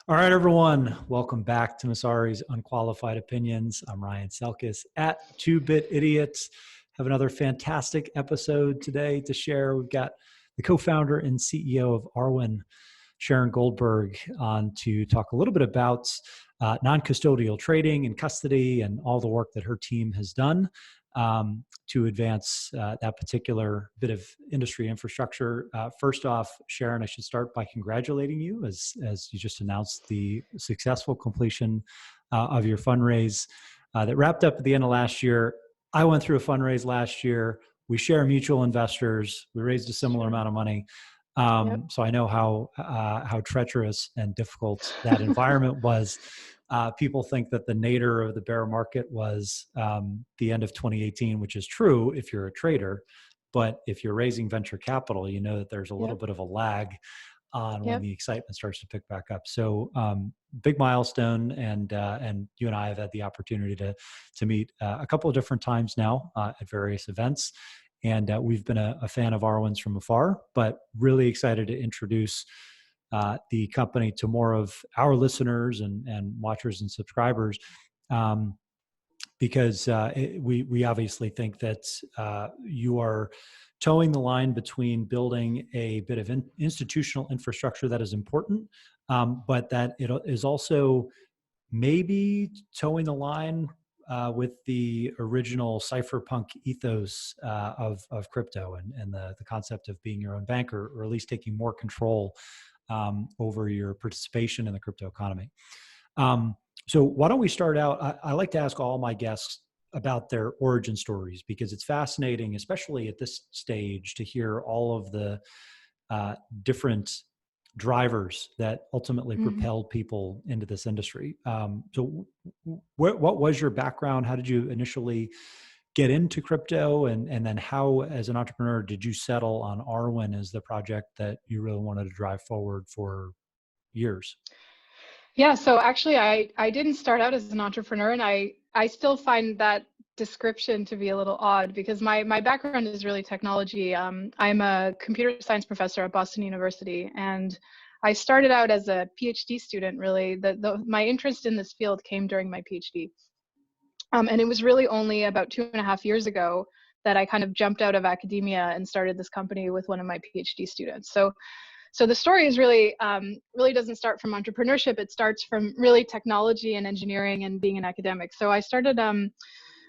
All right, everyone. Welcome back to Masari's Unqualified Opinions. I'm Ryan Selkis at 2-Bit Idiots. Have another fantastic episode today to share. We've got the co-founder and CEO of Arwen, Sharon Goldberg, on to talk a little bit about non-custodial trading and custody and all the work that her team has done to advance that particular bit of industry infrastructure. First off, Sharon, I should start by congratulating you as you just announced the successful completion of your fundraise that wrapped up at the end of last year. I went through a fundraise last year. We share mutual investors. We raised a similar amount of money. So I know how treacherous and difficult that environment was. People think that the nadir of the bear market was the end of 2018, which is true if you're a trader. But if you're raising venture capital, you know that there's a little bit of a lag on when the excitement starts to pick back up. So big milestone, and you and I have had the opportunity to meet a couple of different times now at various events. And we've been a fan of Arwen's from afar, but really excited to introduce the company to more of our listeners and watchers and subscribers, because we obviously think that you are towing the line between building a bit of institutional infrastructure that is important, but that it is also maybe towing the line with the original cypherpunk ethos of crypto and the concept of being your own banker, or at least taking more control over your participation in the crypto economy. So why don't we start out? I like to ask all my guests about their origin stories, because it's fascinating, especially at this stage, to hear all of the different drivers that ultimately propelled people into this industry. So what was your background? How did you initially get into crypto? And then how, as an entrepreneur, did you settle on Arwen as the project that you really wanted to drive forward for years? Yeah, so actually I didn't start out as an entrepreneur, and I still find that description to be a little odd, because my background is really technology. I'm a computer science professor at Boston University, and I started out as a PhD student, really. My interest in this field came during my PhD. And it was really only about 2.5 years ago that I kind of jumped out of academia and started this company with one of my PhD students. So the story is really doesn't start from entrepreneurship. It starts from really technology and engineering and being an academic. So I started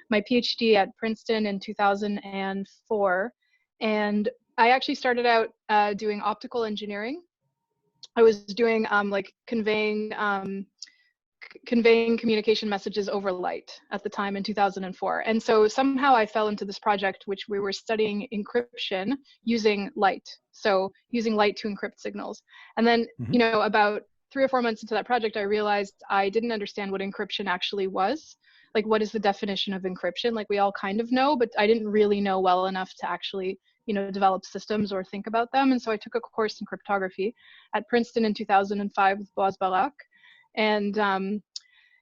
my PhD at Princeton in 2004, and I actually started out doing optical engineering. I was doing like conveying communication messages over light at the time in 2004. And so somehow I fell into this project, which we were studying encryption using light. So using light to encrypt signals. And then, you know, about 3 or 4 months into that project, I realized I didn't understand what encryption actually was. Like, what is the definition of encryption? Like, we all kind of know, but I didn't really know well enough to actually, you know, develop systems or think about them. And so I took a course in cryptography at Princeton in 2005 with Boaz Barak. And,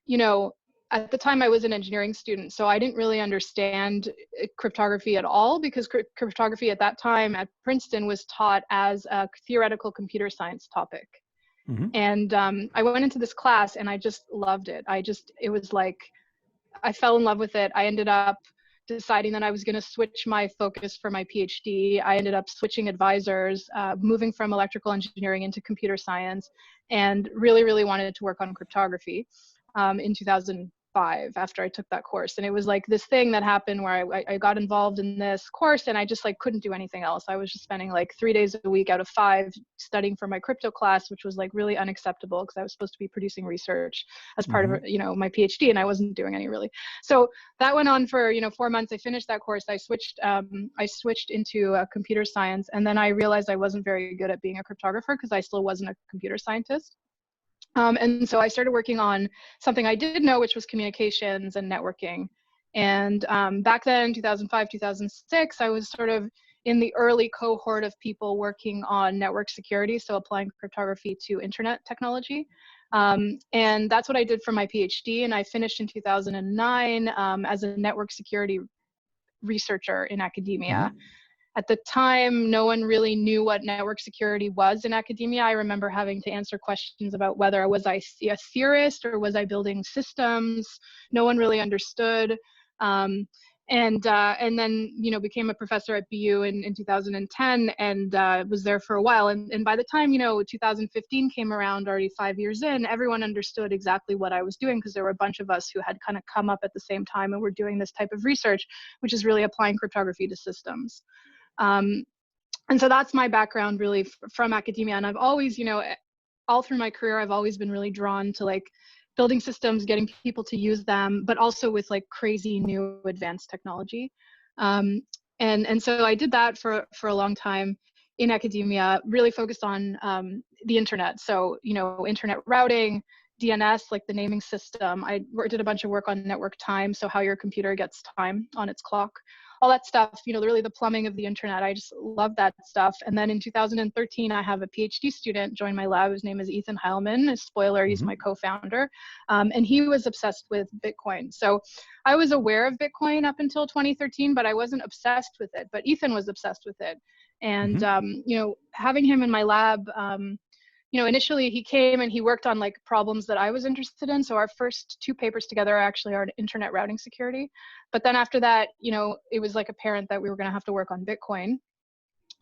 you know, at the time I was an engineering student, so I didn't really understand cryptography at all, because cryptography at that time at Princeton was taught as a theoretical computer science topic. And I went into this class and I just loved it. It was like, I fell in love with it. I ended up deciding that I was going to switch my focus for my PhD. I ended up switching advisors, moving from electrical engineering into computer science, and really wanted to work on cryptography in 2005 after I took that course. And it was like this thing that happened where I got involved in this course, and I just like couldn't do anything else. I was just spending like 3 days a week out of 5 studying for my crypto class, which was like really unacceptable, because I was supposed to be producing research as part of, you know, my PhD, and I wasn't doing any really. So that went on for, you know, 4 months. I finished that course. I switched into computer science, and then I realized I wasn't very good at being a cryptographer, because I still wasn't a computer scientist. And so I started working on something I did know, which was communications and networking. And back then, 2005, 2006, I was sort of in the early cohort of people working on network security, so applying cryptography to internet technology. And that's what I did for my PhD. And I finished in 2009 as a network security researcher in academia. At the time, no one really knew what network security was in academia. I remember having to answer questions about whether was I a theorist or was I building systems. No one really understood. And then, you know, became a professor at BU in 2010 and was there for a while. And by the time, you know, 2015 came around, already 5 years in, everyone understood exactly what I was doing, because there were a bunch of us who had kind of come up at the same time and were doing this type of research, which is really applying cryptography to systems. And so that's my background really from academia. And I've always, you know, all through my career, I've always been really drawn to like building systems, getting people to use them, but also with like crazy new advanced technology. And so I did that for a long time in academia, really focused on the internet. So, you know, internet routing, DNS, like the naming system. I did a bunch of work on network time, so how your computer gets time on its clock, all that stuff, you know, really the plumbing of the internet. I just love that stuff. And then in 2013, I have a PhD student join my lab. His name is Ethan Heilman. Spoiler, he's my co-founder. And he was obsessed with Bitcoin. So I was aware of Bitcoin up until 2013, but I wasn't obsessed with it. But Ethan was obsessed with it. And, you know, having him in my lab, you know, initially he came and he worked on like problems that I was interested in. So our first 2 papers together actually are internet routing security. But then after that, you know, it was like apparent that we were going to have to work on Bitcoin.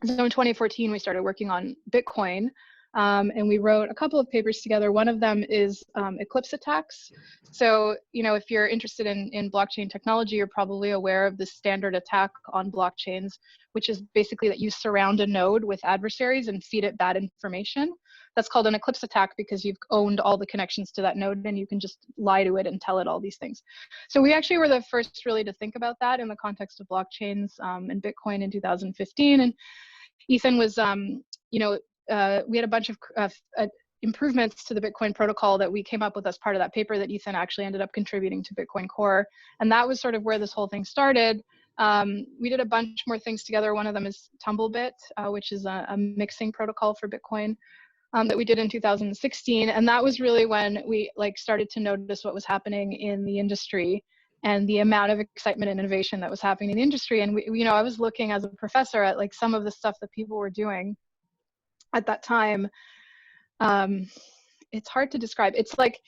So in 2014, we started working on Bitcoin. And we wrote a couple of papers together. One of them is eclipse attacks. So, you know, if you're interested in blockchain technology, you're probably aware of the standard attack on blockchains, which is basically that you surround a node with adversaries and feed it bad information. That's called an eclipse attack because you've owned all the connections to that node and you can just lie to it and tell it all these things. So we actually were the first really to think about that in the context of blockchains and Bitcoin in 2015. And Ethan was, you know, we had a bunch of improvements to the Bitcoin protocol that we came up with as part of that paper that Ethan actually ended up contributing to Bitcoin Core. And that was sort of where this whole thing started. We did a bunch more things together. One of them is Tumblebit, which is a mixing protocol for Bitcoin that we did in 2016. And that was really when we like started to notice what was happening in the industry and the amount of excitement and innovation that was happening in the industry. And we, you know, I was looking as a professor at like some of the stuff that people were doing at that time. It's hard to describe. It's like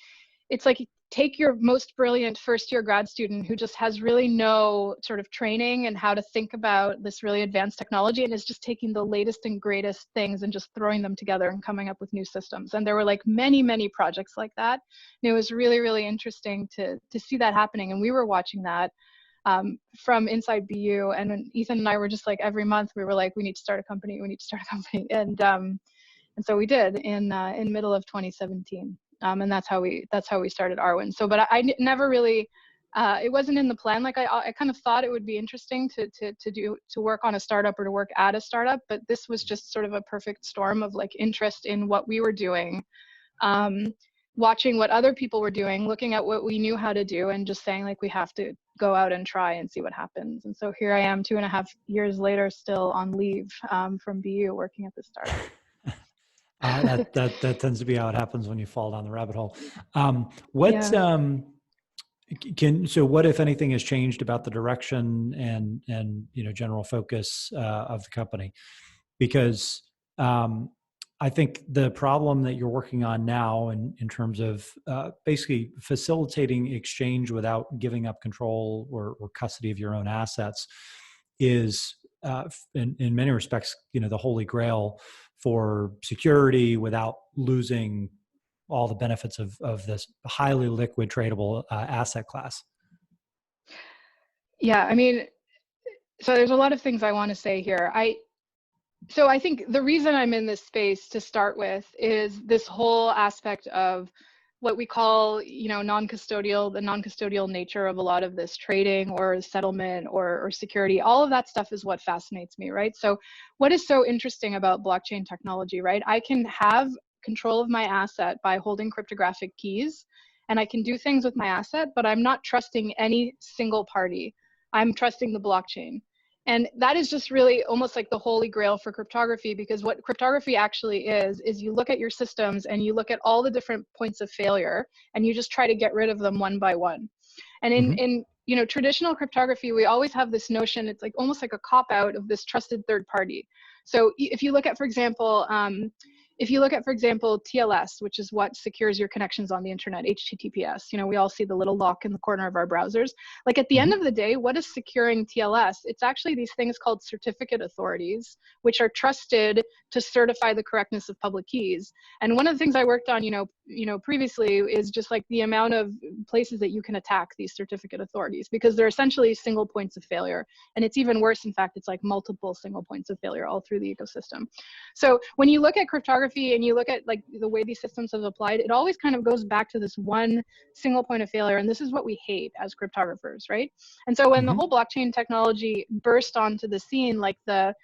take your most brilliant first year grad student who just has really no sort of training in how to think about this really advanced technology and is just taking the latest and greatest things and just throwing them together and coming up with new systems. And there were like many projects like that. And it was really interesting to see that happening. And we were watching that from inside BU. And when Ethan and I were just like, every month we were like, we need to start a company, we need to start a company. And so we did in middle of 2017. And that's how we started Arwen. So, but I never really, it wasn't in the plan. Like I kind of thought it would be interesting to work on a startup or to work at a startup, but this was just sort of a perfect storm of like interest in what we were doing, watching what other people were doing, looking at what we knew how to do, and just saying like we have to go out and try and see what happens. And so here I am 2.5 years later, still on leave from BU working at the startup. That tends to be how it happens when you fall down the rabbit hole. So what, if anything, has changed about the direction and you know, general focus of the company? Because I think the problem that you're working on now in terms of basically facilitating exchange without giving up control or custody of your own assets is in many respects, you know, the Holy Grail for security without losing all the benefits of this highly liquid tradable asset class. Yeah, I mean, so there's a lot of things I want to say here. So I think the reason I'm in this space to start with is this whole aspect of what we call, you know, the non-custodial nature of a lot of this trading or settlement or security. All of that stuff is what fascinates me, right? So what is so interesting about blockchain technology, right? I can have control of my asset by holding cryptographic keys, and I can do things with my asset, but I'm not trusting any single party. I'm trusting the blockchain. And that is just really almost like the holy grail for cryptography, because what cryptography actually is you look at your systems and you look at all the different points of failure and you just try to get rid of them one by one. And in you know, traditional cryptography, we always have this notion, it's like almost like a cop out of this trusted third party. So if you look at, for example, TLS, which is what secures your connections on the internet, HTTPS, you know, we all see the little lock in the corner of our browsers. Like at the end of the day, what is securing TLS? It's actually these things called certificate authorities, which are trusted to certify the correctness of public keys. And one of the things I worked on, previously is just like the amount of places that you can attack these certificate authorities, because they're essentially single points of failure. And it's even worse. In fact, it's like multiple single points of failure all through the ecosystem. So when you look at cryptography and you look at like the way these systems have applied, it always kind of goes back to this one single point of failure. And this is what we hate as cryptographers, right? And so when the whole blockchain technology burst onto the scene, like the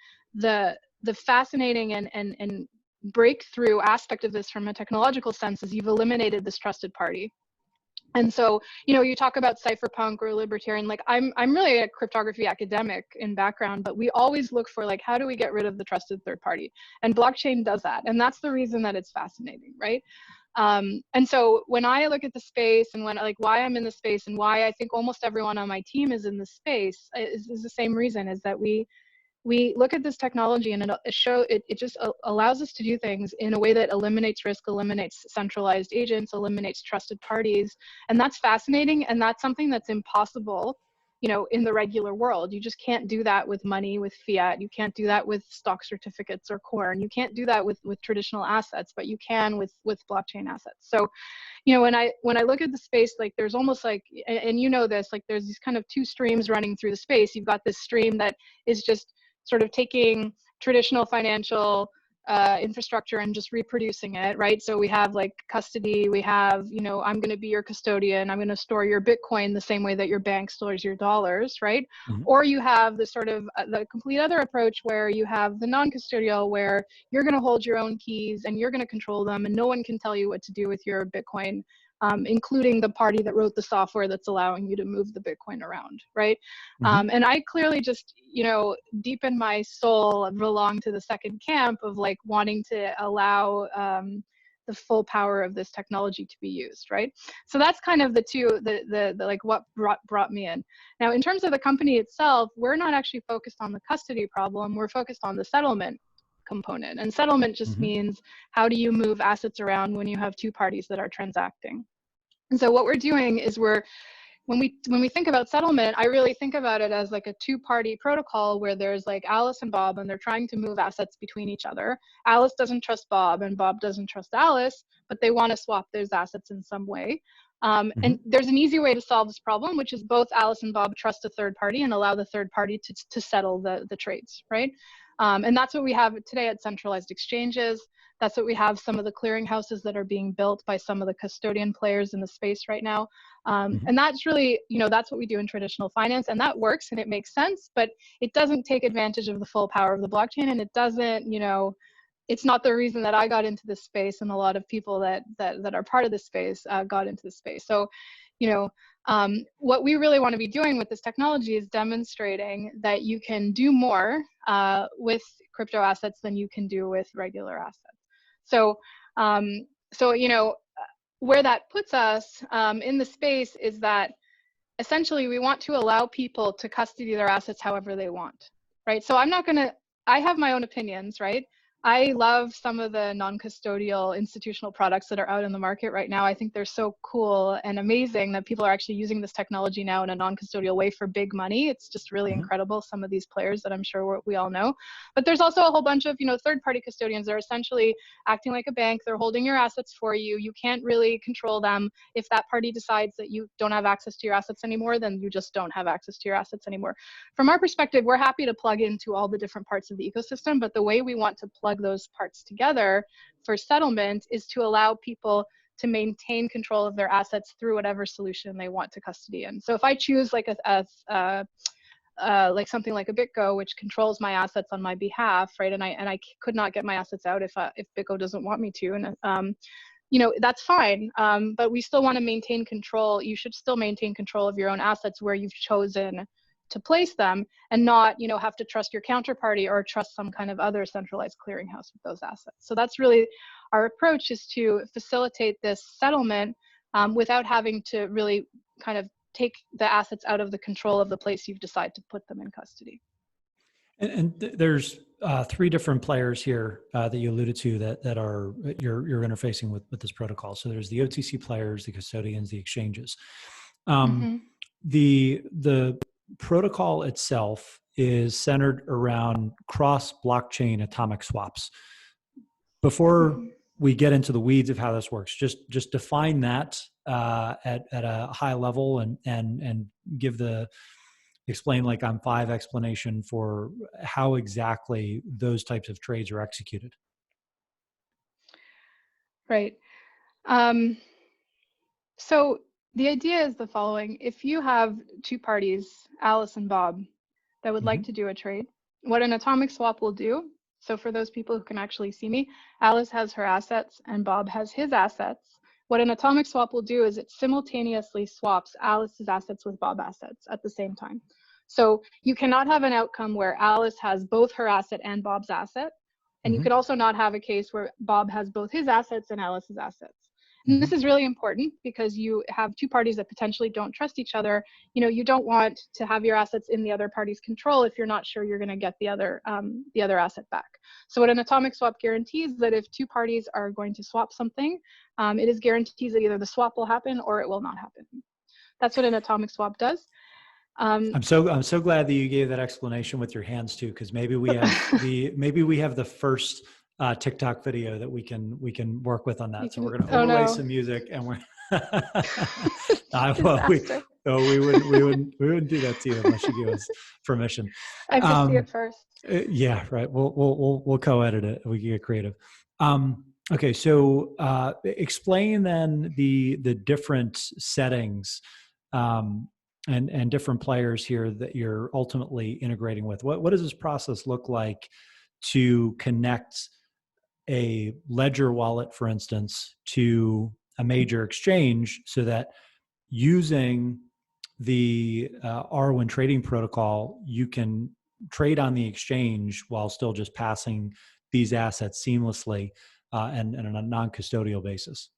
fascinating and breakthrough aspect of this from a technological sense is you've eliminated this trusted party. And so, you know, you talk about cypherpunk or libertarian, like I'm really a cryptography academic in background, but we always look for like, how do we get rid of the trusted third party? And blockchain does that. And that's the reason that it's fascinating, right? And so when I look at the space and when like why I'm in the space and why I think almost everyone on my team is in the space is the same reason, is that we look at this technology and it just allows us to do things in a way that eliminates risk, eliminates centralized agents, eliminates trusted parties. And that's fascinating. And that's something that's impossible, you know, in the regular world. You just can't do that with money, with fiat. You can't do that with stock certificates or corn. You can't do that with traditional assets, but you can with blockchain assets. So, you know, when I look at the space, like there's almost like, and you know this, like there's these kind of two streams running through the space. You've got this stream that is just sort of taking traditional financial infrastructure and just reproducing it, right? So we have like custody, we have, you know, I'm going to be your custodian, I'm going to store your Bitcoin the same way that your bank stores your dollars, right? Or you have the sort of the complete other approach where you have the non-custodial, where you're going to hold your own keys and you're going to control them and no one can tell you what to do with your Bitcoin, including the party that wrote the software that's allowing you to move the Bitcoin around, right? And I clearly just, you know, deep in my soul belong to the second camp of like wanting to allow the full power of this technology to be used, right? So that's kind of the like what brought me in. Now, in terms of the company itself, we're not actually focused on the custody problem, we're focused on the settlement component. And settlement just means how do you move assets around when you have two parties that are transacting. And so what we're doing is when we think about settlement, I really think about it as like a two-party protocol where there's like Alice and Bob and they're trying to move assets between each other. Alice doesn't trust Bob and Bob doesn't trust Alice, but they want to swap those assets in some way. And there's an easy way to solve this problem, which is both Alice and Bob trust a third party and allow the third party to settle the trades, right? And that's what we have today at centralized exchanges. That's what we have some of the clearinghouses that are being built by some of the custodian players in the space right now. And that's really, you know, that's what we do in traditional finance, and that works and it makes sense, but it doesn't take advantage of the full power of the blockchain, and it doesn't, you know, it's not the reason that I got into this space, and a lot of people that are part of this space got into this space. So, you know, what we really want to be doing with this technology is demonstrating that you can do more with crypto assets than you can do with regular assets. So, you know, where that puts us in the space is that essentially we want to allow people to custody their assets however they want, right? So I have my own opinions, right? I love some of the non-custodial institutional products that are out in the market right now. I think they're so cool and amazing that people are actually using this technology now in a non-custodial way for big money. It's just really incredible, some of these players that I'm sure we all know. But there's also a whole bunch of, you know, third-party custodians that are essentially acting like a bank. They're holding your assets for you. You can't really control them. If that party decides that you don't have access to your assets anymore, then you just don't have access to your assets anymore. From our perspective, we're happy to plug into all the different parts of the ecosystem, but the way we want to plug those parts together for settlement is to allow people to maintain control of their assets through whatever solution they want to custody in. So if I choose like like something like a BitGo, which controls my assets on my behalf, right, and I could not get my assets out if BitGo doesn't want me to, and you know, that's fine, but we still want to maintain control. You should still maintain control of your own assets where you've chosen to place them, and not, you know, have to trust your counterparty or trust some kind of other centralized clearinghouse with those assets. So that's really our approach, is to facilitate this settlement without having to really kind of take the assets out of the control of the place you've decided to put them in custody. And there's three different players here that you alluded to that are you're interfacing with this protocol. So there's the OTC players, the custodians, the exchanges. The protocol itself is centered around cross-blockchain atomic swaps. Before we get into the weeds of how this works, just define that at a high level and give the explain like on 5 explanation for how exactly those types of trades are executed. Right. So the idea is the following. If you have two parties, Alice and Bob, that would like to do a trade, what an atomic swap will do, so for those people who can actually see me, Alice has her assets and Bob has his assets. What an atomic swap will do is it simultaneously swaps Alice's assets with Bob's assets at the same time. So you cannot have an outcome where Alice has both her asset and Bob's asset. And you could also not have a case where Bob has both his assets and Alice's assets. And this is really important because you have two parties that potentially don't trust each other. You know, you don't want to have your assets in the other party's control if you're not sure you're going to get the other asset back. So what an atomic swap guarantees that if two parties are going to swap something, it is guarantees that either the swap will happen or it will not happen. That's what an atomic swap does. I'm so glad that you gave that explanation with your hands too, because maybe we have the first TikTok video that we can work with on that. So we're going to overlay some music, and we're we wouldn't do that to you unless you give us permission. I have to see it first. Yeah, right. We'll co-edit it. We can get creative. Okay, so explain then the different settings and different players here that you're ultimately integrating with. What does this process look like to connect a ledger wallet, for instance, to a major exchange so that using the Arwen trading protocol, you can trade on the exchange while still just passing these assets seamlessly and on a non-custodial basis?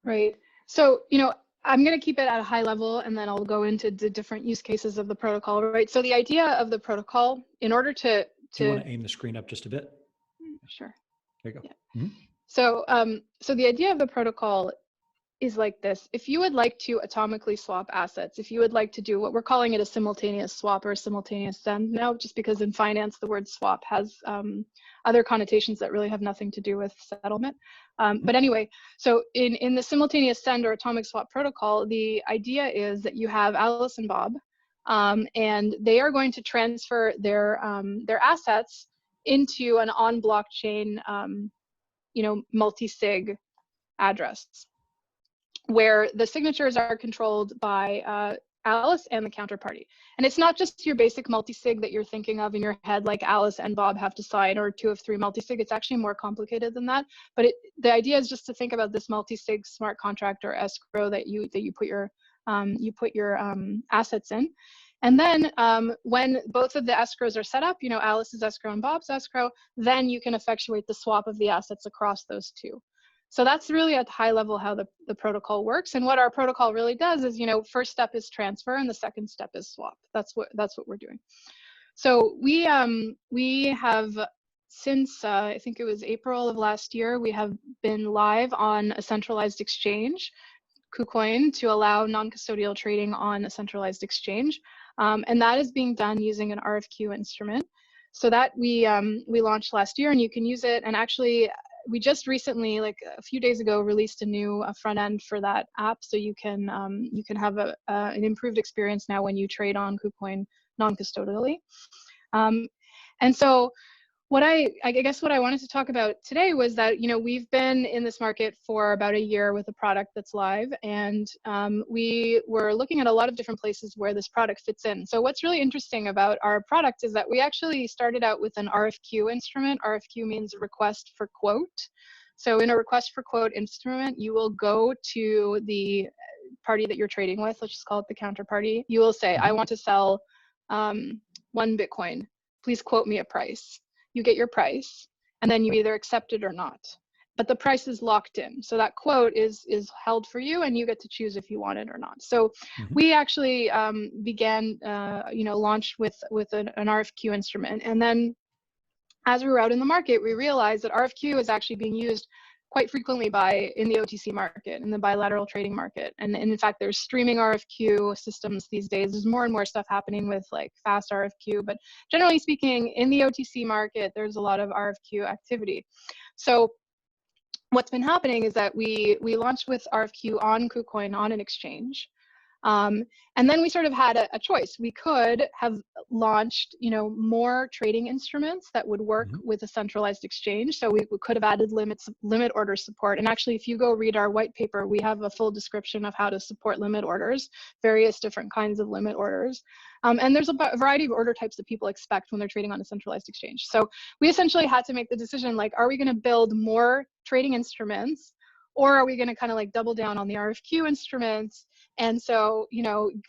Right. So, you know, I'm going to keep it at a high level and then I'll go into the different use cases of the protocol, right? So the idea of the protocol, in order to Do you want to aim the screen up just a bit? Sure. There you go. Yeah. So, so the idea of the protocol is like this. If you would like to atomically swap assets, if you would like to do what we're calling it a simultaneous swap or a simultaneous send now, just because in finance the word swap has other connotations that really have nothing to do with settlement. But anyway, so in the simultaneous send or atomic swap protocol, the idea is that you have Alice and Bob, and they are going to transfer their assets into an on-blockchain, multi-sig address, where the signatures are controlled by Alice and the counterparty. And it's not just your basic multi-sig that you're thinking of in your head, like Alice and Bob have to sign, or 2 of 3 multi-sig. It's actually more complicated than that. But the idea is just to think about this multi-sig smart contract or escrow that you put your assets in. And then when both of the escrows are set up, you know, Alice's escrow and Bob's escrow, then you can effectuate the swap of the assets across those two. So that's really at high level how the protocol works. And what our protocol really does is, you know, first step is transfer and the second step is swap. That's what we're doing. So we have since I think it was April of last year, we have been live on a centralized exchange, KuCoin, to allow non-custodial trading on a centralized exchange. And that is being done using an RFQ instrument. So that we launched last year, and you can use it. And actually, we just recently, like a few days ago, released a new front end for that app, so you can have an improved experience now when you trade on KuCoin non-custodially. And so I guess what I wanted to talk about today was that, you know, we've been in this market for about a year with a product that's live, and we were looking at a lot of different places where this product fits in. So what's really interesting about our product is that we actually started out with an RFQ instrument. RFQ means request for quote. So in a request for quote instrument, you will go to the party that you're trading with, let's just call it the counterparty. You will say, I want to sell 1 Bitcoin. Please quote me a price. You get your price, and then you either accept it or not. but the price is locked in. So that quote is held for you, and you get to choose if you want it or not. So we actually began, launched with an RFQ instrument. And then as we were out in the market, we realized that RFQ is actually being used quite frequently in the OTC market, in the bilateral trading market. And in fact, there's streaming RFQ systems these days. There's more and more stuff happening with like fast RFQ, but generally speaking, in the OTC market, there's a lot of RFQ activity. So what's been happening is that we launched with RFQ on KuCoin on an exchange. And then we sort of had a choice. We could have launched, more trading instruments that would work with a centralized exchange. So we could have added limit order support. And actually, if you go read our white paper, we have a full description of how to support limit orders, various different kinds of limit orders. And there's a variety of order types that people expect when they're trading on a centralized exchange. So we essentially had to make the decision, like, are we going to build more trading instruments, or are we going to kind of like double down on the RFQ instruments? And so,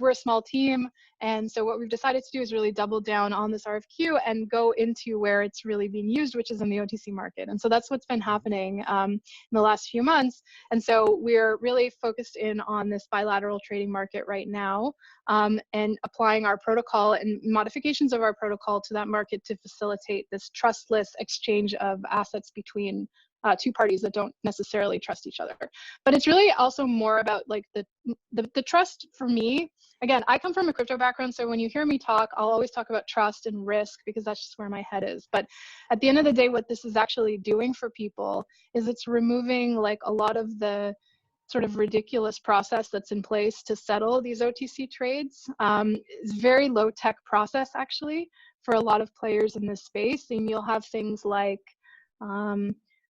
we're a small team. And so what we've decided to do is really double down on this RFQ and go into where it's really being used, which is in the OTC market. And so that's what's been happening in the last few months. And so we're really focused in on this bilateral trading market right now, and applying our protocol and modifications of our protocol to that market to facilitate this trustless exchange of assets between two parties that don't necessarily trust each other. But it's really also more about like the trust for me. Again, I come from a crypto background, so when you hear me talk, I'll always talk about trust and risk because that's just where my head is. But at the end of the day, what this is actually doing for people is it's removing like a lot of the sort of ridiculous process that's in place to settle these OTC trades. It's a very low tech process actually for a lot of players in this space. And you'll have things like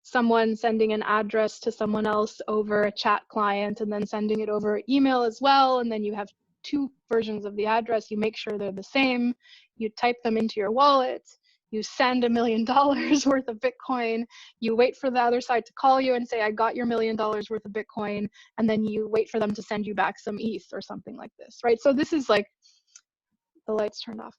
someone sending an address to someone else over a chat client and then sending it over email as well. And then you have two versions of the address. You make sure they're the same. You type them into your wallet. You send $1 million worth of Bitcoin. You wait for the other side to call you and say, I got your $1 million worth of Bitcoin. And then you wait for them to send you back some ETH or something like this, right? So this is like, the lights turned off.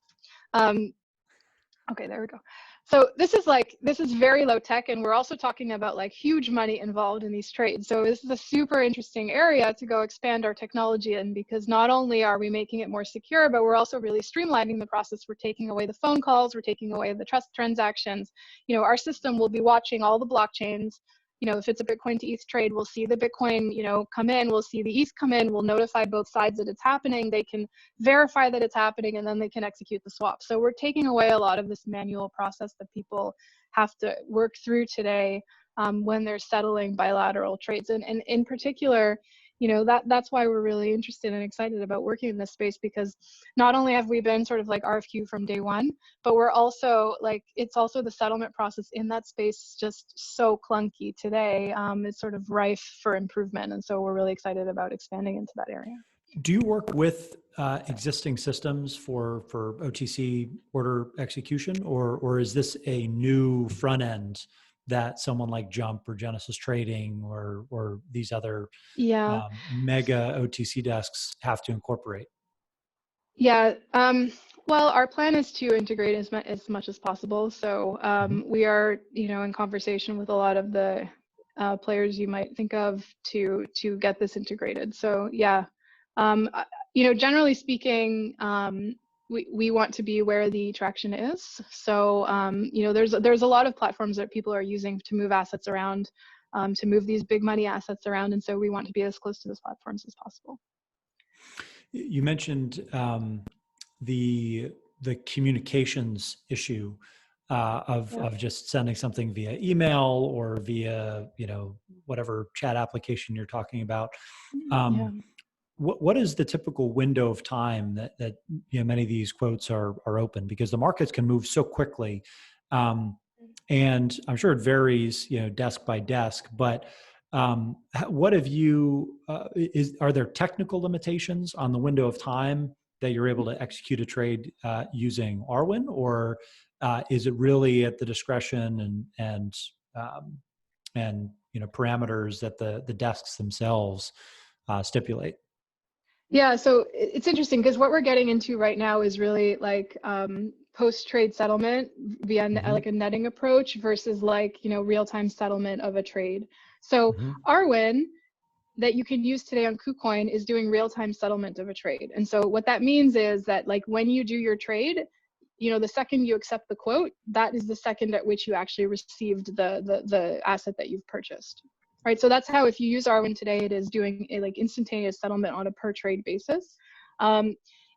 Okay, there we go. So this is very low tech, and we're also talking about like huge money involved in these trades. So this is a super interesting area to go expand our technology in, because not only are we making it more secure, but we're also really streamlining the process. We're taking away the phone calls, we're taking away the trust transactions. Our system will be watching all the blockchains. If it's a Bitcoin to ETH trade, we'll see the Bitcoin, come in, we'll see the ETH come in, we'll notify both sides that it's happening, they can verify that it's happening, and then they can execute the swap. So we're taking away a lot of this manual process that people have to work through today when they're settling bilateral trades. And in particular, that's why we're really interested and excited about working in this space, because not only have we been sort of like RFQ from day one, but we're also like, it's also the settlement process in that space just so clunky today. It's sort of rife for improvement. And so we're really excited about expanding into that area. Do you work with existing systems for OTC order execution, or is this a new front end that someone like Jump or Genesis Trading or these other mega OTC desks have to incorporate? Yeah. Well, our plan is to integrate as much as possible. So we are, in conversation with a lot of the players you might think of to get this integrated. So yeah, generally speaking, we want to be where the traction is. So there's a lot of platforms that people are using to move assets around, to move these big money assets around, and so we want to be as close to those platforms as possible. You mentioned the communications issue of just sending something via email or via whatever chat application you're talking about. What is the typical window of time that many of these quotes are open? Because the markets can move so quickly, and I'm sure it varies desk by desk, but what have you, are there technical limitations on the window of time that you're able to execute a trade using Arwen, or is it really at the discretion and parameters that the desks themselves stipulate? Yeah, so it's interesting because what we're getting into right now is really like post-trade settlement via Mm-hmm. like a netting approach versus like, real-time settlement of a trade. So Mm-hmm. Arwen that you can use today on KuCoin is doing real-time settlement of a trade. And so what that means is that like when you do your trade, the second you accept the quote, that is the second at which you actually received the asset that you've purchased. Right. So that's how, if you use Arwen today, it is doing a like instantaneous settlement on a per trade basis.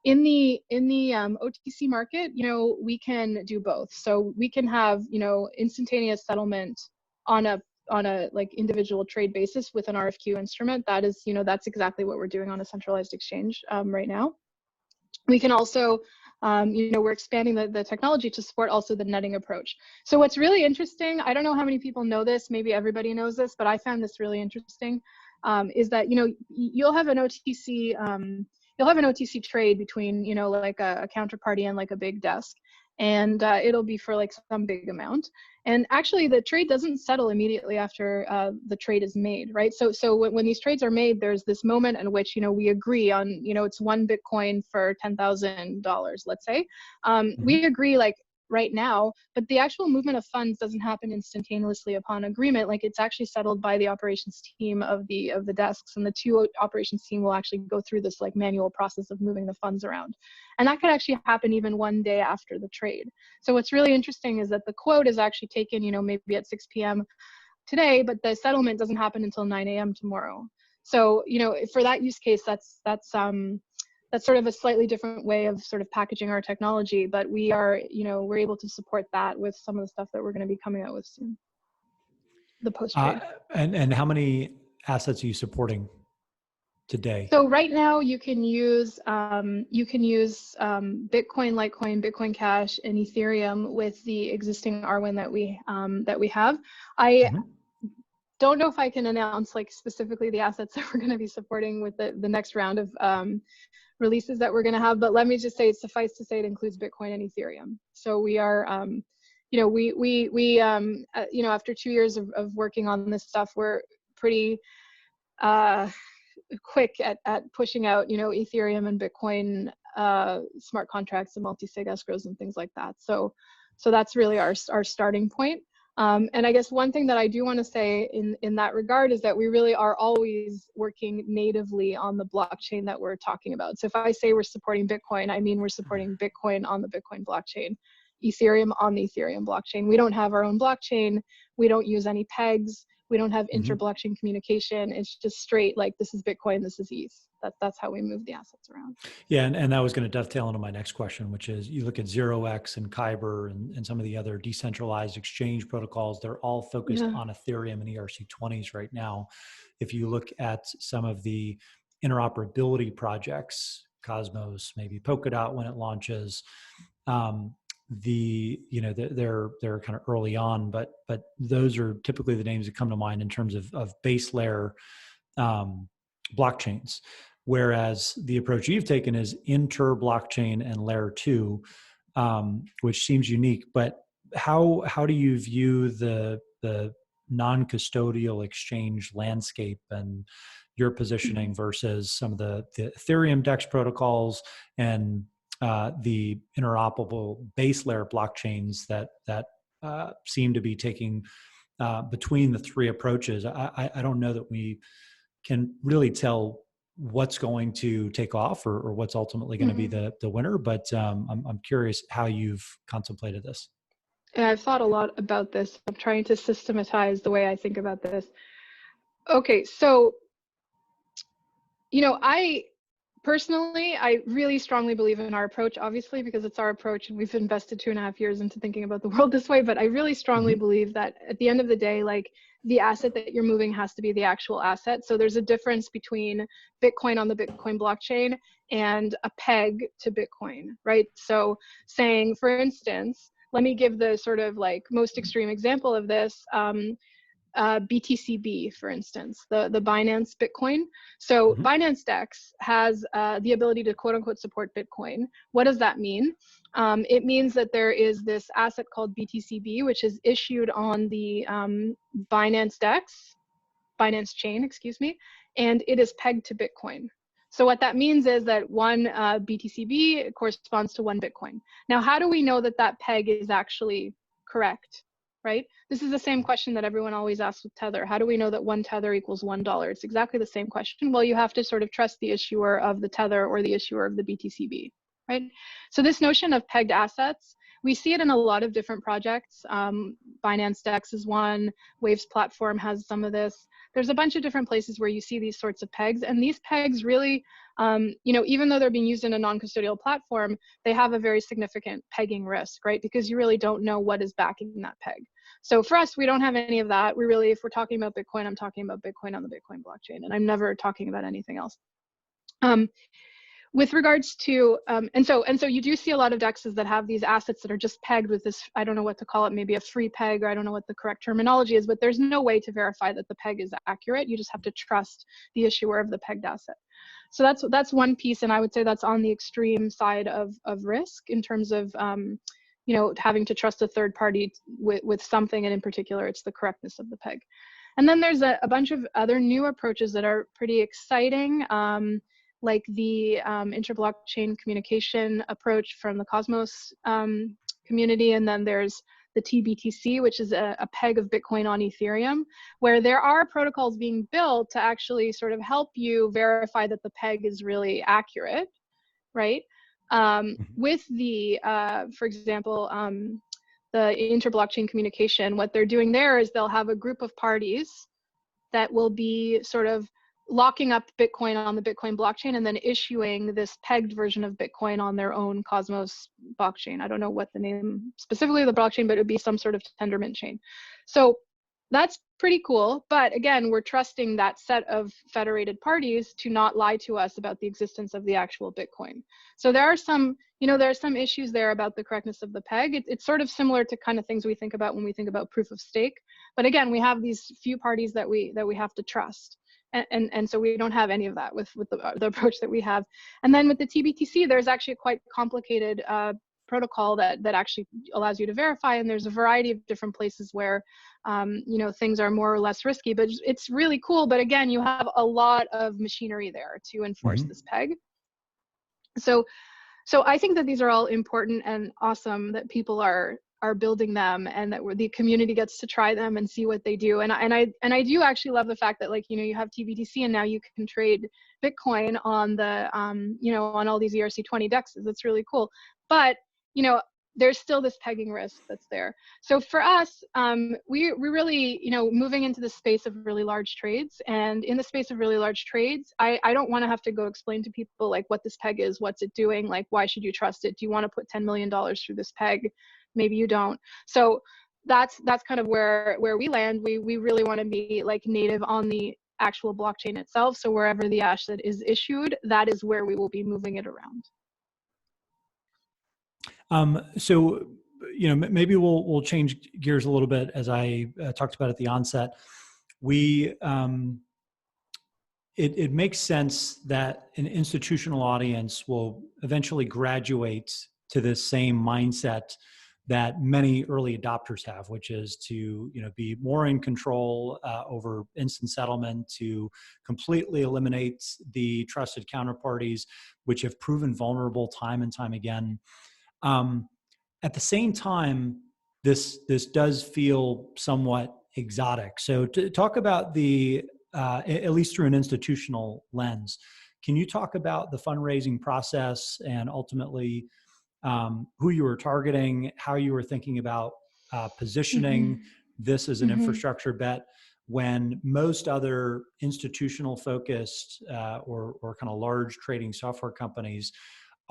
In the OTC market, we can do both. So we can have instantaneous settlement on a like individual trade basis with an RFQ instrument. That is, that's exactly what we're doing on a centralized exchange right now. We can also, we're expanding the technology to support also the netting approach. So what's really interesting, I don't know how many people know this, maybe everybody knows this, but I found this really interesting, is that, you'll have an OTC, trade between, like a counterparty and like a big desk. And it'll be for like some big amount. And actually the trade doesn't settle immediately after the trade is made, right? So when these trades are made, there's this moment in which, we agree on, it's one Bitcoin for $10,000, let's say. We agree like right now, but the actual movement of funds doesn't happen instantaneously upon agreement. Like it's actually settled by the operations team of the desks, and the two operations team will actually go through this like manual process of moving the funds around. And that could actually happen even one day after the trade. So what's really interesting is that the quote is actually taken, maybe at 6 p.m. today, but the settlement doesn't happen until 9 a.m. tomorrow. So, for that use case, that's sort of a slightly different way of sort of packaging our technology, but we are, we're able to support that with some of the stuff that we're going to be coming out with soon. The post-trade. And how many assets are you supporting today? So right now you can use Bitcoin, Litecoin, Bitcoin Cash, and Ethereum with the existing Arwen that we have. I don't know if I can announce like specifically the assets that we're going to be supporting with the next round of releases that we're going to have, but let me just say, suffice to say, it includes Bitcoin and Ethereum. So we are, after 2 years of working on this stuff, we're pretty quick at pushing out, Ethereum and Bitcoin smart contracts and multi-sig escrows and things like that. So that's really our starting point. And I guess one thing that I do want to say in that regard is that we really are always working natively on the blockchain that we're talking about. So if I say we're supporting Bitcoin, I mean we're supporting Bitcoin on the Bitcoin blockchain, Ethereum on the Ethereum blockchain. We don't have our own blockchain. We don't use any pegs. We don't have inter-blockchain communication. It's just straight like, this is Bitcoin, this is ETH. That's how we move the assets around. Yeah, and that was going to dovetail into my next question, which is you look at 0x and Kyber and some of the other decentralized exchange protocols, they're all focused on Ethereum and ERC20s right now. If you look at some of the interoperability projects, Cosmos, maybe Polkadot when it launches, they're kind of early on, but those are typically the names that come to mind in terms of base layer blockchains. Whereas the approach you've taken is inter-blockchain and layer 2, which seems unique. But how do you view the non-custodial exchange landscape and your positioning versus some of the Ethereum DEX protocols and the interoperable base layer blockchains that seem to be taking between the three approaches? I don't know that we can really tell what's going to take off or what's ultimately going to be the winner, but I'm curious how you've contemplated this. Yeah, I've thought a lot about this. I'm trying to systematize the way I think about this. Okay, so, I really strongly believe in our approach, obviously, because it's our approach and we've invested 2.5 years into thinking about the world this way. But I really strongly believe that at the end of the day, like the asset that you're moving has to be the actual asset. So there's a difference between Bitcoin on the Bitcoin blockchain and a peg to Bitcoin, right? So saying, for instance, let me give the sort of like most extreme example of this. BTCB, for instance, the Binance Bitcoin. So Binance DEX has the ability to quote unquote support Bitcoin. What does that mean? It means that there is this asset called BTCB, which is issued on the Binance DEX, Binance chain, excuse me, and it is pegged to Bitcoin. So what that means is that one BTCB corresponds to one Bitcoin. Now, how do we know that that peg is actually correct, right? This is the same question that everyone always asks with Tether. How do we know that one Tether equals $1? It's exactly the same question. Well, you have to sort of trust the issuer of the Tether or the issuer of the BTCB, right? So this notion of pegged assets, we see it in a lot of different projects. Binance DEX is one, Waves platform has some of this. There's a bunch of different places where you see these sorts of pegs, and these pegs really, you know, even though they're being used in a non-custodial platform, they have a very significant pegging risk, right? Because you really don't know what is backing that peg. So for us, we don't have any of that. We really, if we're talking about Bitcoin, I'm talking about Bitcoin on the Bitcoin blockchain, and I'm never talking about anything else. With regards to, and so you do see a lot of DEXs that have these assets that are just pegged with this, I don't know what to call it, maybe a free peg, or I don't know what the correct terminology is, but there's no way to verify that the peg is accurate. You just have to trust the issuer of the pegged asset. So that's one piece, and I would say that's on the extreme side of risk in terms of, you know, having to trust a third party with something, and in particular, it's the correctness of the peg. And then there's a bunch of other new approaches that are pretty exciting. Like the inter-blockchain communication approach from the Cosmos community. And then there's the TBTC, which is a peg of Bitcoin on Ethereum, where there are protocols being built to actually sort of help you verify that the peg is really accurate, right? With the, for example, the inter-blockchain communication, what they're doing there is they'll have a group of parties that will be sort of locking up Bitcoin on the Bitcoin blockchain and then issuing this pegged version of Bitcoin on their own Cosmos blockchain. I don't know what the name specifically of the blockchain, but it would be some sort of Tendermint chain. So that's pretty cool. But again, we're trusting that set of federated parties to not lie to us about the existence of the actual Bitcoin. So there are some, you know, there are some issues there about the correctness of the peg. It's sort of similar to kind of things we think about when we think about proof of stake. But again, we have these few parties that we have to trust. And so we don't have any of that with the approach that we have. And then with the TBTC, there's actually a quite complicated protocol that actually allows you to verify. And there's a variety of different places where, you know, things are more or less risky, but it's really cool. But again, you have a lot of machinery there to enforce this peg. So I think that these are all important and awesome that people are building them, and that the community gets to try them and see what they do. And I do actually love the fact that, like, you know, you have TBTC and now you can trade Bitcoin on the, you know, on all these ERC20 DEXs. That's really cool. But, you know, there's still this pegging risk that's there. So for us, we really, you know, moving into the space of really large trades, and in the space of really large trades, I don't want to have to go explain to people like what this peg is, what's it doing, like why should you trust it? Do you want to put $10 million through this peg? Maybe you don't. So that's kind of where we land. We really want to be like native on the actual blockchain itself. So wherever the asset is issued, that is where we will be moving it around. So, you know, maybe we'll change gears a little bit. As I talked about at the onset, we it makes sense that an institutional audience will eventually graduate to this same mindset that many early adopters have, which is to, you know, be more in control over instant settlement, to completely eliminate the trusted counterparties, which have proven vulnerable time and time again. At the same time, this does feel somewhat exotic. So to talk about the, at least through an institutional lens, can you talk about the fundraising process and ultimately who you were targeting, how you were thinking about positioning this as an infrastructure bet, when most other institutional focused or kind of large trading software companies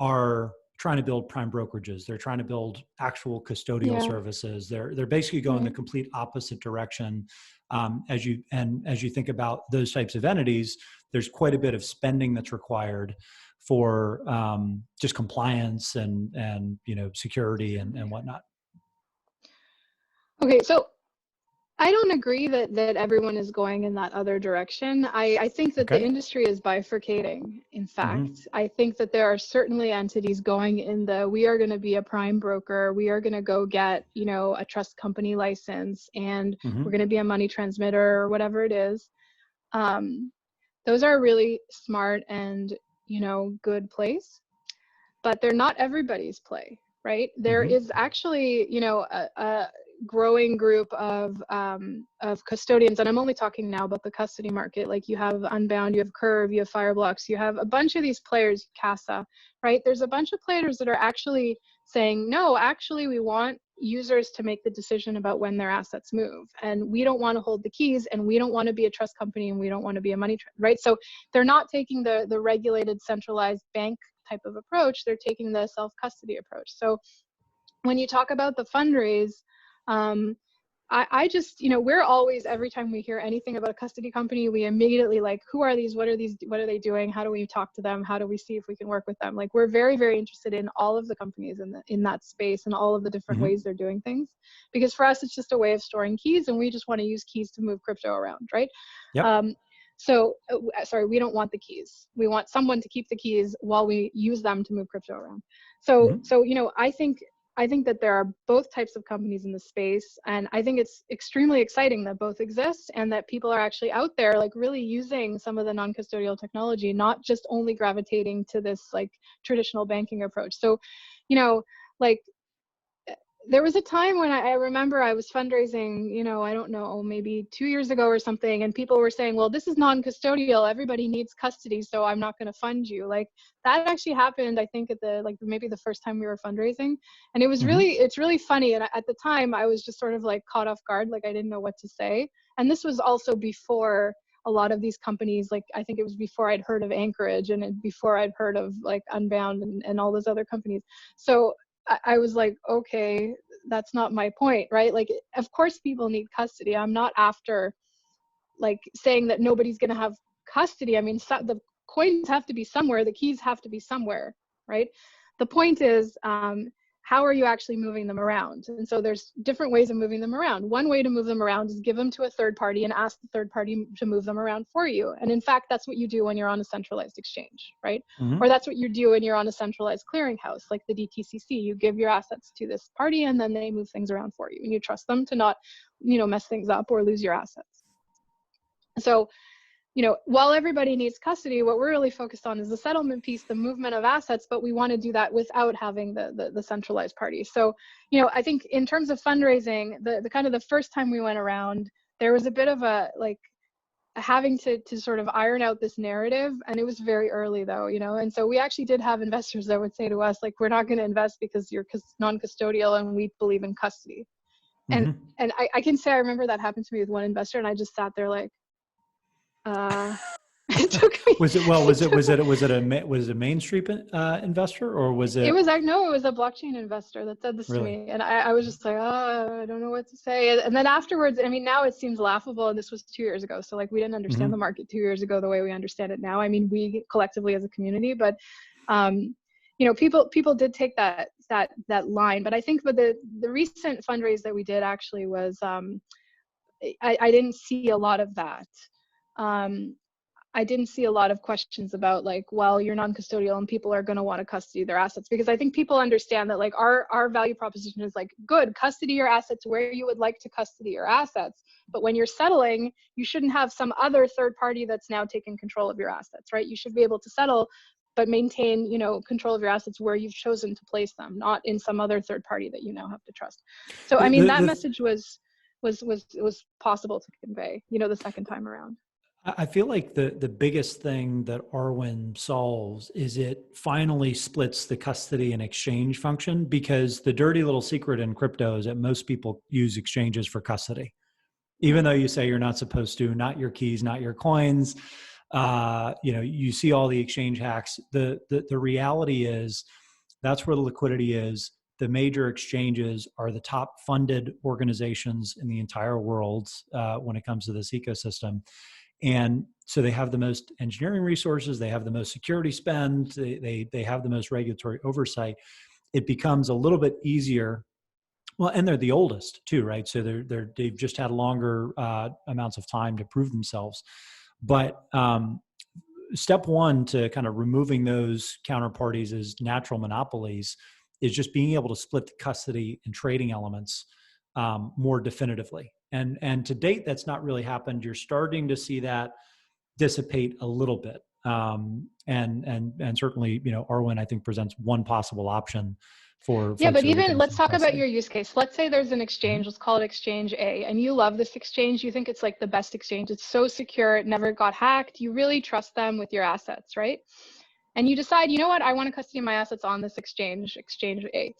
are trying to build prime brokerages. They're trying to build actual custodial services. They're basically going the complete opposite direction. As you think about those types of entities, there's quite a bit of spending that's required for just compliance and you know, security and whatnot. Okay, so I don't agree that everyone is going in that other direction. I think that the industry is bifurcating. In fact, I think that there are certainly entities going in the, we are going to be a prime broker, we are going to go get, you know, a trust company license, and we're going to be a money transmitter or whatever it is. Those are really smart and, good place, but they're not everybody's play, right? There Mm-hmm. is actually, a growing group of custodians, and I'm only talking now about the custody market. Like you have Unbound, you have Curve, you have Fireblocks, you have a bunch of these players, Casa, right? There's a bunch of players that are actually saying, no, actually we want users to make the decision about when their assets move, and we don't want to hold the keys, and we don't want to be a trust company, and we don't want to be a money trust, right? So they're not taking the regulated centralized bank type of approach. They're taking the self-custody approach. So when you talk about the fundraise, I just, we're always, every time we hear anything about a custody company, we immediately like, who are these? What are these? What are they doing? How do we talk to them? How do we see if we can work with them? Like, we're very, very interested in all of the companies in that space and all of the different Mm-hmm. ways they're doing things. Because for us, it's just a way of storing keys, and we just want to use keys to move crypto around, right? Yep. Sorry, we don't want the keys. We want someone to keep the keys while we use them to move crypto around. So, Mm-hmm. I think that there are both types of companies in the space, and I think it's extremely exciting that both exist and that people are actually out there like really using some of the non-custodial technology, not just only gravitating to this like traditional banking approach. So, like there was a time when I remember I was fundraising, I don't know, maybe 2 years ago or something, and people were saying, well, this is non-custodial, everybody needs custody, so I'm not going to fund you. Like that actually happened, I think, at maybe the first time we were fundraising. And Mm-hmm. it's really funny. And at the time I was just sort of like caught off guard, like I didn't know what to say. And this was also before a lot of these companies, like I think it was before I'd heard of Anchorage, and before I'd heard of like Unbound and all those other companies. So I was like, okay, that's not my point, right? Like, of course people need custody. I'm not after like saying that nobody's going to have custody. I mean, the coins have to be somewhere, the keys have to be somewhere, right? The point is, how are you actually moving them around? And so there's different ways of moving them around. One way to move them around is give them to a third party and ask the third party to move them around for you. And in fact, that's what you do when you're on a centralized exchange, right? Mm-hmm. Or that's what you do when you're on a centralized clearinghouse, like the DTCC. You give your assets to this party and then they move things around for you. And you trust them to not, mess things up or lose your assets. So, while everybody needs custody, what we're really focused on is the settlement piece, the movement of assets, but we want to do that without having the centralized party. So, I think in terms of fundraising, the kind of the first time we went around, there was a bit of a like having to sort of iron out this narrative, and it was very early though, and so we actually did have investors that would say to us, like, we're not going to invest because you're non-custodial and we believe in custody. And Mm-hmm. and I can say I remember that happened to me with one investor, and I just sat there like, it took me. Was it a Main Street investor, or was It it was like, no, it was a blockchain investor that said this to really? me, and I was just like, oh, I don't know what to say. And then afterwards, I mean, now it seems laughable, and this was 2 years ago, so like we didn't understand the Mm-hmm. market 2 years ago the way we understand it now. I mean, we collectively as a community, but people did take that line. But I think with the recent fundraise that we did actually was I didn't see a lot of that. I didn't see a lot of questions about like, well, you're non-custodial and people are going to want to custody their assets, because I think people understand that like our value proposition is like, good, custody your assets where you would like to custody your assets. But when you're settling, you shouldn't have some other third party that's now taking control of your assets, right? You should be able to settle, but maintain, control of your assets where you've chosen to place them, not in some other third party that you now have to trust. So, I mean, that message was possible to convey, the second time around. I feel like the biggest thing that Arwen solves is it finally splits the custody and exchange function, because the dirty little secret in crypto is that most people use exchanges for custody, even though you say you're not supposed to, not your keys, not your coins. You see all the exchange hacks. The reality is that's where the liquidity is. The major exchanges are the top funded organizations in the entire world when it comes to this ecosystem. And so they have the most engineering resources, they have the most security spend, they have the most regulatory oversight. It becomes a little bit easier. Well, and they're the oldest too, right? So they've just had longer amounts of time to prove themselves. But step one to kind of removing those counterparties as natural monopolies is just being able to split the custody and trading elements more definitively. And to date, that's not really happened. You're starting to see that dissipate a little bit. And certainly, Arwen, I think, presents one possible option for Yeah, folks but who are even looking to let's talk about self-custody. your use case. Let's say there's an Mhm. exchange, let's call it exchange A, and you love this exchange. You think it's like the best exchange. It's so secure, it never got hacked. You really trust them with your assets, right? And you decide, you know what, I want to custody my assets on this exchange, exchange A.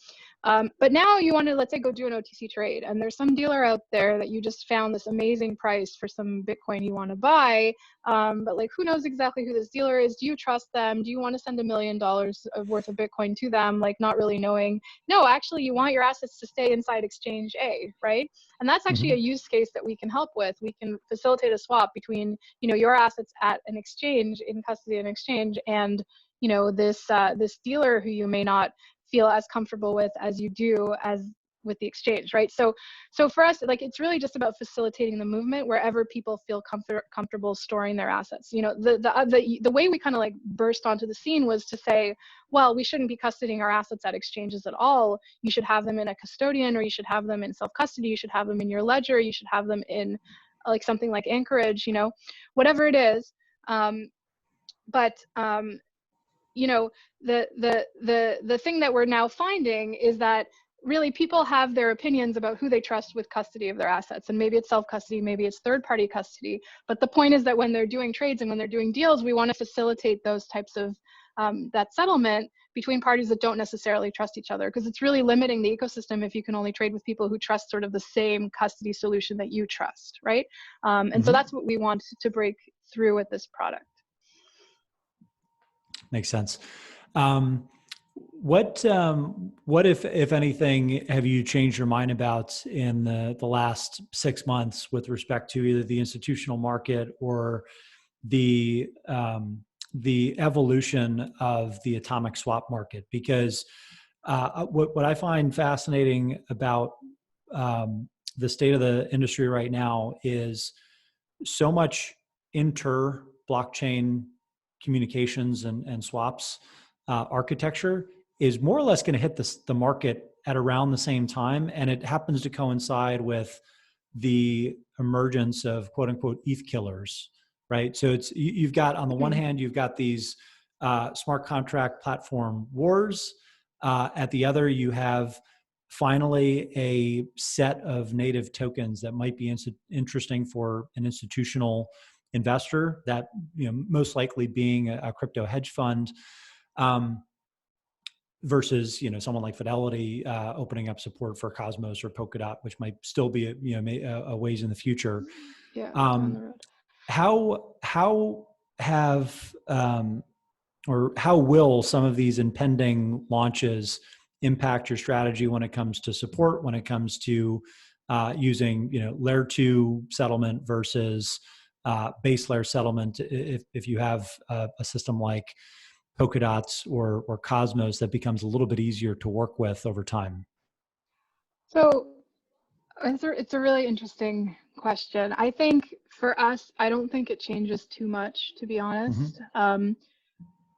But now you want to, let's say, go do an OTC trade, and there's some dealer out there that you just found this amazing price for some Bitcoin you want to buy, but like, who knows exactly who this dealer is? Do you trust them? Do you want to send $1 million worth of Bitcoin to them, like not really knowing? No, actually, you want your assets to stay inside exchange A, right? And that's actually a Mhm. use case that we can help with. We can facilitate a swap between, your assets at an exchange, in custody and exchange, and this dealer who you may not feel as comfortable with as you do as with the exchange, right? So for us, like, it's really just about facilitating the movement wherever people feel comfortable storing their assets. The way we kind of like burst onto the scene was to say, well, we shouldn't be custodying our assets at exchanges at all. You should have them in a custodian, or you should have them in self-custody. You should have them in your ledger. You should have them in like something like Anchorage, whatever it is. But the thing that we're now finding is that really people have their opinions about who they trust with custody of their assets, and maybe it's self-custody, maybe it's third-party custody, but the point is that when they're doing trades and when they're doing deals, we want to facilitate those types of that settlement between parties that don't necessarily trust each other, because it's really limiting the ecosystem if you can only trade with people who trust sort of the same custody solution that you trust, right? And so Mhm. that's what we want to break through with this product. Makes sense. Um, what if anything, have you changed your mind about in the last 6 months with respect to either the institutional market or the the evolution of the atomic swap market? Because what I find fascinating about the state of the industry right now is so much inter blockchain communications and swaps architecture is more or less going to hit the market at around the same time. And it happens to coincide with the emergence of quote unquote ETH killers, right? So you've got, on the one Mm-hmm. hand, you've got these smart contract platform wars. At the other, you have finally a set of native tokens that might be interesting for an institutional investor, that most likely being a crypto hedge fund, versus someone like Fidelity opening up support for Cosmos or Polkadot, which might still be a ways in the future. Yeah, down the Um, road. how have or how will some of these impending launches impact your strategy when it comes to support, when it comes to using layer 2 settlement versus base layer settlement, if you have a system like Polkadots or Cosmos that becomes a little bit easier to work with over time? So it's a really interesting question. I think for us, I don't think it changes too much, to be Mm-hmm. honest.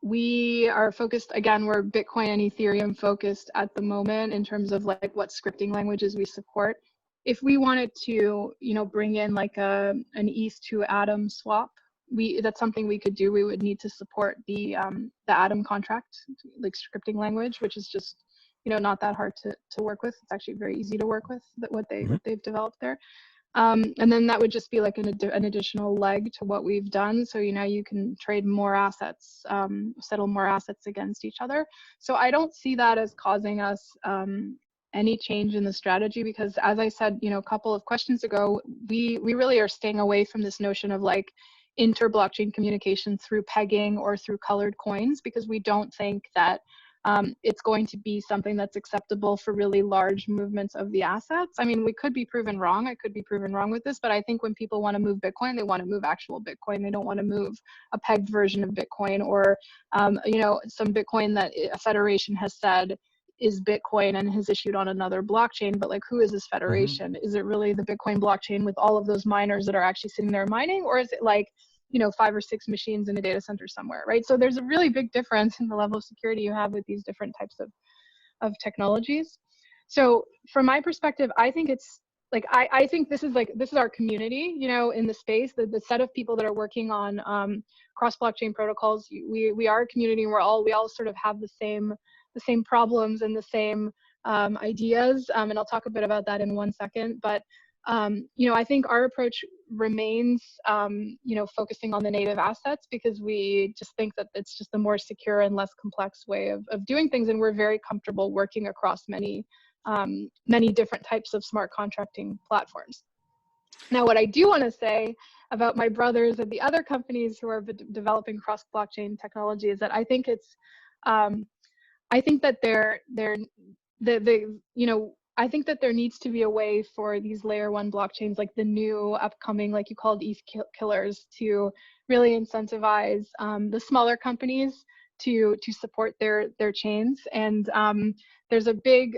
We are focused, again, we're Bitcoin and Ethereum focused at the moment in terms of like what scripting languages we support. If we wanted to, bring in like an ETH to Atom swap, that's something we could do. We would need to support the Atom contract, like scripting language, which is just, not that hard to work with. It's actually very easy to work with, what Mm-hmm. they've developed there. And then that would just be like an additional leg to what we've done. So, you can trade more assets, settle more assets against each other. So I don't see that as causing us any change in the strategy, because as I said, a couple of questions ago, we really are staying away from this notion of like inter-blockchain communication through pegging or through colored coins, because we don't think that it's going to be something that's acceptable for really large movements of the assets. I mean, we could be proven wrong. I could be proven wrong with this, but I think when people want to move Bitcoin, they want to move actual Bitcoin. They don't want to move a pegged version of Bitcoin, or, some Bitcoin that a federation has said is Bitcoin and has issued on another blockchain. But like, who is this Mm-hmm. federation? Is it really the Bitcoin blockchain with all of those miners that are actually sitting there mining? Or is it like, 5 or 6 machines in a data center somewhere, right? So there's a really big difference in the level of security you have with these different types of technologies. So from my perspective, I think it's like I think this is our community, you know, in the space, the set of people that are working on cross blockchain protocols. We are a community, and we all sort of have the same problems and the same ideas. And I'll talk a bit about that in 1 second. But you know, I think our approach remains, you know, focusing on the native assets, because we just think that it's just a more secure and less complex way of doing things, and we're very comfortable working across many different types of smart contracting platforms. Now, what I do want to say about my brothers and the other companies who are developing cross blockchain technology is that I think it's, I think that you know, I think that there needs to be a way for these layer 1 blockchains, like the new upcoming, like you called ETH killers, to really incentivize the smaller companies to support their chains. And there's a big,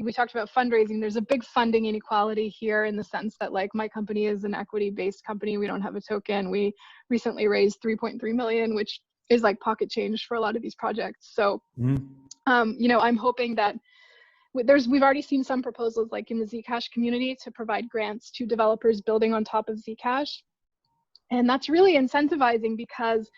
we talked about fundraising. There's a big funding inequality here, in the sense that, like, my company is an equity-based company. We don't have a token. We recently raised 3.3 million, which is like pocket change for a lot of these projects. So, you know, I'm hoping that we've already seen some proposals, like in the Zcash community, to provide grants to developers building on top of Zcash. And that's really incentivizing, because,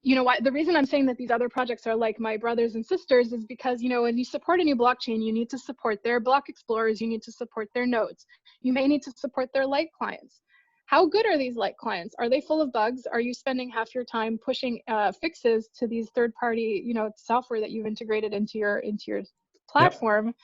you know, the reason I'm saying that these other projects are like my brothers and sisters is because, you know, when you support a new blockchain, you need to support their block explorers, you need to support their nodes, you may need to support their light clients. How good are these light clients? Are they full of bugs? Are you spending half your time pushing fixes to these third-party, you know, software that you've integrated into your platform? Yep.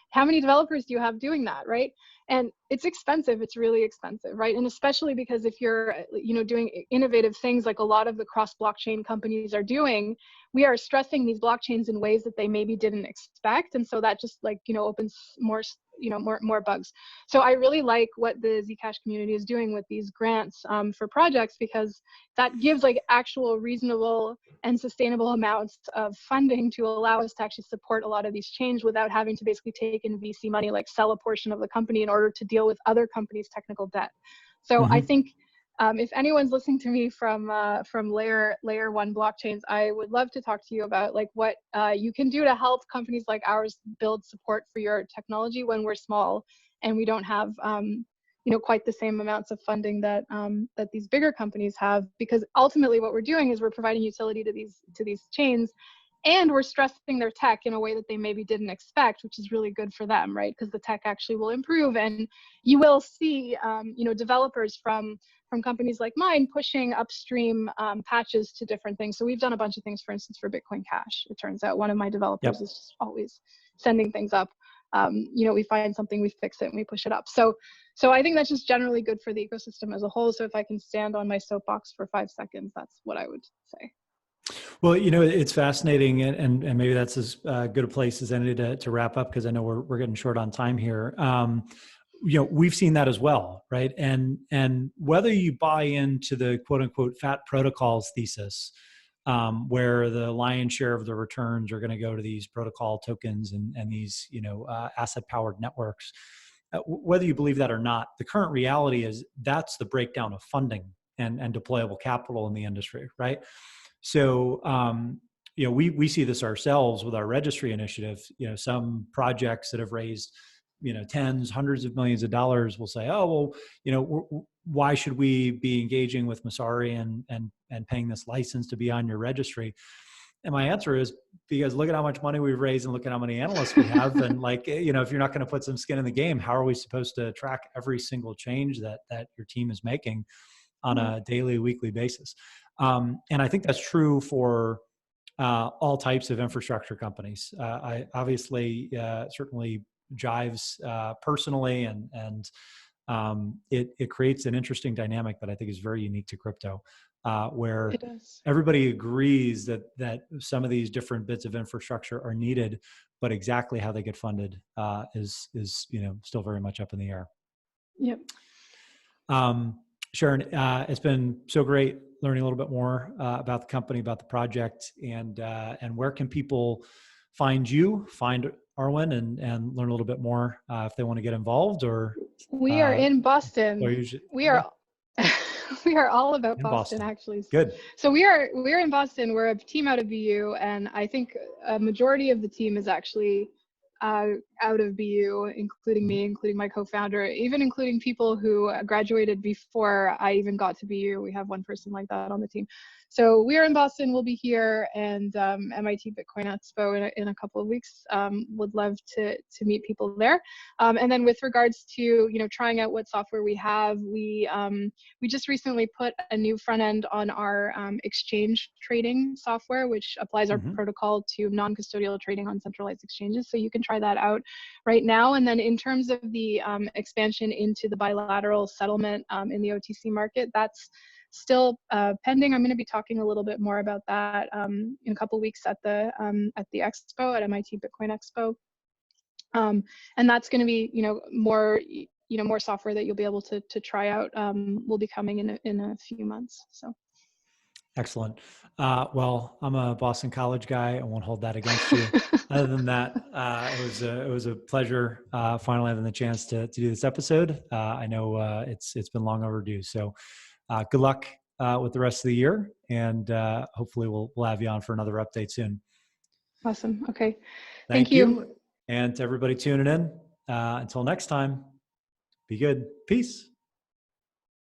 How many developers do you have doing that, right? And it's expensive. It's really expensive, right? And especially because if you're, you know, doing innovative things like a lot of the cross-blockchain companies are doing, we are stressing these blockchains in ways that they maybe didn't expect, and so that just, like, you know, opens more, you know, more bugs. So I really like what the Zcash community is doing with these grants for projects, because that gives, like, actual reasonable and sustainable amounts of funding to allow us to actually support a lot of these chains without having to basically take in VC money, like sell a portion of the company in order to deal with other companies' technical debt. So I think if anyone's listening to me from layer 1 blockchains, I would love to talk to you about, like, what you can do to help companies like ours build support for your technology when we're small and we don't have you know, quite the same amounts of funding that that these bigger companies have. Because ultimately what we're doing is we're providing utility to these chains, and we're stressing their tech in a way that they maybe didn't expect, which is really good for them, right? Because the tech actually will improve, and you will see, you know, developers from companies like mine pushing upstream patches to different things. So we've done a bunch of things, for instance, for Bitcoin Cash. It turns out one of my developers is just always sending things up. You know, we find something, we fix it, and we push it up. So I think that's just generally good for the ecosystem as a whole. So if I can stand on my soapbox for 5 seconds, that's what I would say. Well, you know, it's fascinating, and maybe that's as good a place as any to wrap up, because I know we're getting short on time here. You know, we've seen that as well, right? And whether you buy into the quote unquote fat protocols thesis, where the lion's share of the returns are going to go to these protocol tokens and these, you know, asset powered networks, whether you believe that or not, the current reality is that's the breakdown of funding and deployable capital in the industry, right? So, you know, we see this ourselves with our registry initiative. You know, some projects that have raised, you know, tens, hundreds of millions of dollars will say, oh, well, you know, why should we be engaging with Messari and paying this license to be on your registry? And my answer is, because look at how much money we've raised and look at how many analysts we have. And, like, you know, if you're not going to put some skin in the game, how are we supposed to track every single change that your team is making on a daily, weekly basis? And I think that's true for all types of infrastructure companies. I obviously certainly jives personally, and it creates an interesting dynamic that I think is very unique to crypto, where everybody agrees that some of these different bits of infrastructure are needed, but exactly how they get funded is you know, still very much up in the air. Yep. Sharon, it's been so great learning a little bit more about the company, about the project, and where can people find you, find Arwen, and learn a little bit more if they want to get involved? Or we are in Boston. We are we are all about Boston, actually. Good. So we're in Boston. We're a team out of BU, and I think a majority of the team is actually out of BU, including me, including my co-founder, even including people who graduated before I even got to BU. We have one person like that on the team. So we are in Boston. We'll be here, and MIT Bitcoin Expo in a couple of weeks. Would love to meet people there. And then with regards to trying out what software we have, we just recently put a new front end on our exchange trading software, which applies our protocol to non-custodial trading on centralized exchanges. So you can try that out right now. And then in terms of the expansion into the bilateral settlement in the OTC market, that's still pending. I'm going to be talking a little bit more about that in a couple of weeks at the expo, at MIT Bitcoin Expo. And that's going to be more software that you'll be able to try out will be coming in a few months. So excellent. Well, I'm a Boston College guy. I won't hold that against you. Other than that, it was a pleasure finally having the chance to do this episode. I know it's been long overdue. So good luck with the rest of the year, and hopefully we'll have you on for another update soon. Awesome. Okay. Thank you. And to everybody tuning in, until next time, be good. Peace.